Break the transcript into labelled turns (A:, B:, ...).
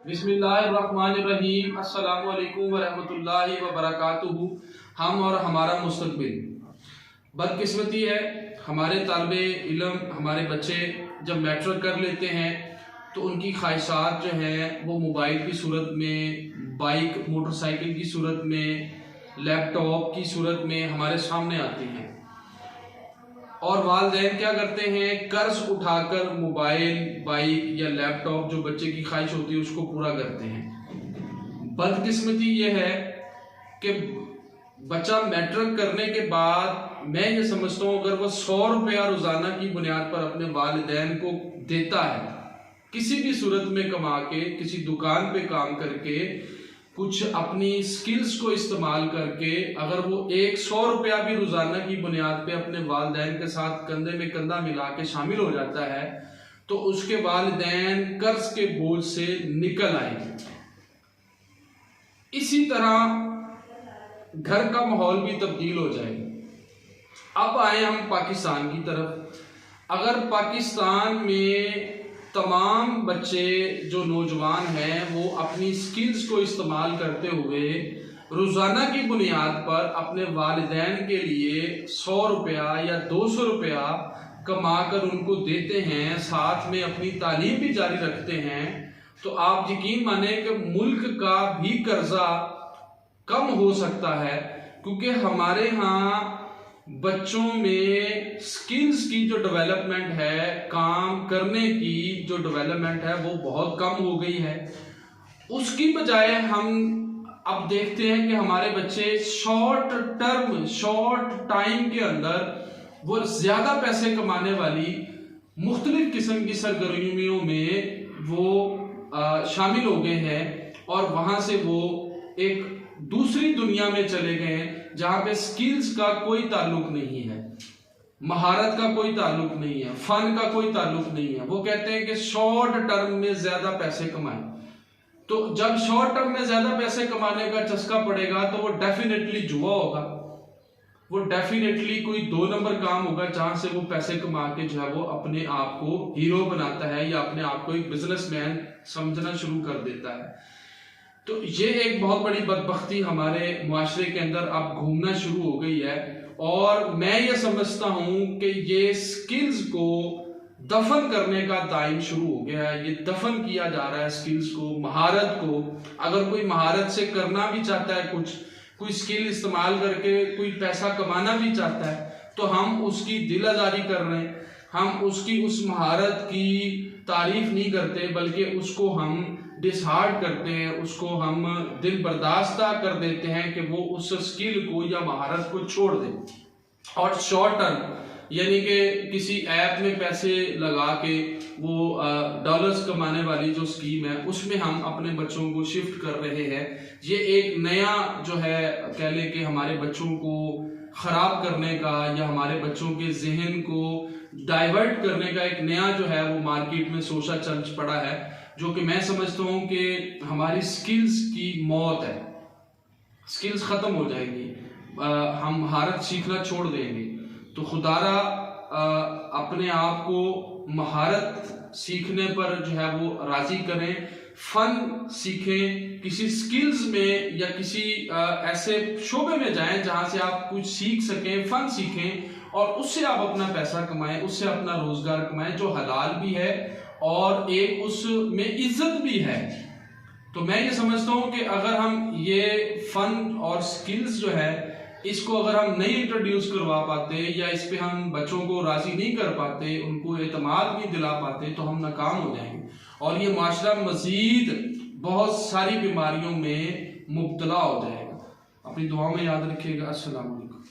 A: बिस्मिल्लाहिर्रहमानिर्रहीम। अस्सलामु अलैकुम वरहमतुल्लाहि वबरकातुहू। हम और हमारा मुस्तकबिल। बदकिस्मती है, हमारे तालिबे इल्म, हमारे बच्चे जब मैट्रिक कर लेते हैं तो उनकी ख्वाहिशात जो हैं वो मोबाइल की सूरत में, बाइक मोटरसाइकिल की सूरत में, लैपटॉप की सूरत में हमारे सामने आती हैं। और वालिदैन क्या करते हैं, कर्ज उठाकर मोबाइल, बाइक या लैपटॉप जो बच्चे की ख्वाहिश होती है उसको पूरा करते हैं। बदकिस्मती ये है कि बच्चा मैट्रिक करने के बाद मैं ये समझता हूँ अगर वो 100 रुपया रोजाना की बुनियाद पर अपने वालिदैन को देता है, किसी भी सूरत में कमा के, किसी दुकान पे काम करके, कुछ अपनी स्किल्स को इस्तेमाल करके अगर वो 100 रुपया भी रोजाना की बुनियाद पे अपने वालिदैन के साथ कंधे में कंधा मिला के शामिल हो जाता है तो उसके वालिदैन कर्ज के बोझ से निकल आएंगे। इसी तरह घर का माहौल भी तब्दील हो जाएगा। अब आए हम पाकिस्तान की तरफ। अगर पाकिस्तान में तमाम बच्चे जो नौजवान हैं वो अपनी स्किल्स को इस्तेमाल करते हुए रोज़ाना की बुनियाद पर अपने वालिदैन के लिए 100 रुपया या 200 रुपया कमा कर उनको देते हैं, साथ में अपनी तालीम भी जारी रखते हैं, तो आप यकीन माने कि मुल्क का भी कर्जा कम हो सकता है। क्योंकि हमारे यहाँ बच्चों में स्किल्स की जो डेवलपमेंट है, काम करने की जो डेवलपमेंट है वो बहुत कम हो गई है। उसकी बजाय हम अब देखते हैं कि हमारे बच्चे शॉर्ट टाइम के अंदर वो ज्यादा पैसे कमाने वाली मुख्तलिफ किस्म की सरगर्मियों में वो शामिल हो गए हैं और वहां से वो एक दूसरी दुनिया में चले गए हैं जहां पे स्किल्स का कोई ताल्लुक नहीं है, महारत का कोई ताल्लुक नहीं है, फन का कोई ताल्लुक नहीं है। वो कहते हैं कि शॉर्ट टर्म में ज्यादा पैसे कमाएं। तो जब शॉर्ट टर्म में ज्यादा पैसे कमाने का चस्का पड़ेगा तो वो डेफिनेटली जुआ होगा, वो डेफिनेटली कोई 2 नंबर काम होगा जहां से वो पैसे कमा के जो है वो अपने आप को हीरो बनाता है या अपने आप को एक बिजनेसमैन समझना शुरू कर देता है। तो ये एक बहुत बड़ी बदबख्ती हमारे मुआशरे के अंदर अब घूमना शुरू हो गई है और मैं ये समझता हूं कि ये स्किल्स को दफन करने का टाइम शुरू हो गया है। ये दफन किया जा रहा है स्किल्स को, महारत को। अगर कोई महारत से करना भी चाहता है, कोई स्किल इस्तेमाल करके कोई पैसा कमाना भी चाहता है तो हम उसकी दिल आजारी कर रहे हैं, हम उसकी उस महारत की तारीफ नहीं करते बल्कि उसको हम डिसहार्ट करते हैं, उसको हम दिल बर्दाश्ता कर देते हैं कि वो उस स्किल को या महारत को छोड़ दे। और शॉर्ट टर्म यानी कि किसी ऐप में पैसे लगा के वो डॉलर्स कमाने वाली जो स्कीम है उसमें हम अपने बच्चों को शिफ्ट कर रहे हैं। ये एक नया जो है कह ले कि हमारे बच्चों को खराब करने का या हमारे बच्चों के जहन को डाइवर्ट करने का एक नया जो है वो मार्केट में सोचा चल पड़ा है, जो कि मैं समझता हूँ कि हमारी स्किल्स की मौत है। स्किल्स खत्म हो जाएगी, हम महारत सीखना छोड़ देंगे। तो खुदारा अपने आप को महारत सीखने पर जो है वो राजी करें, फन सीखें, किसी स्किल्स में या किसी ऐसे शोबे में जाएं जहां से आप कुछ सीख सकें, फन सीखें और उससे आप अपना पैसा कमाएं, उससे अपना रोजगार कमाएं जो हलाल भी है और एक उसमें इज्जत भी है। तो मैं ये समझता हूं कि अगर हम ये फन और स्किल्स जो है इसको अगर हम नहीं इंट्रोड्यूस करवा पाते या इस पे हम बच्चों को राजी नहीं कर पाते, उनको एतमाद नहीं दिला पाते तो हम नाकाम हो जाएंगे और ये माशरा मजीद बहुत सारी बीमारियों में मुब्तला हो जाएगा। अपनी दुआ में याद रखिएगा। अस्सलाम वालेकुम।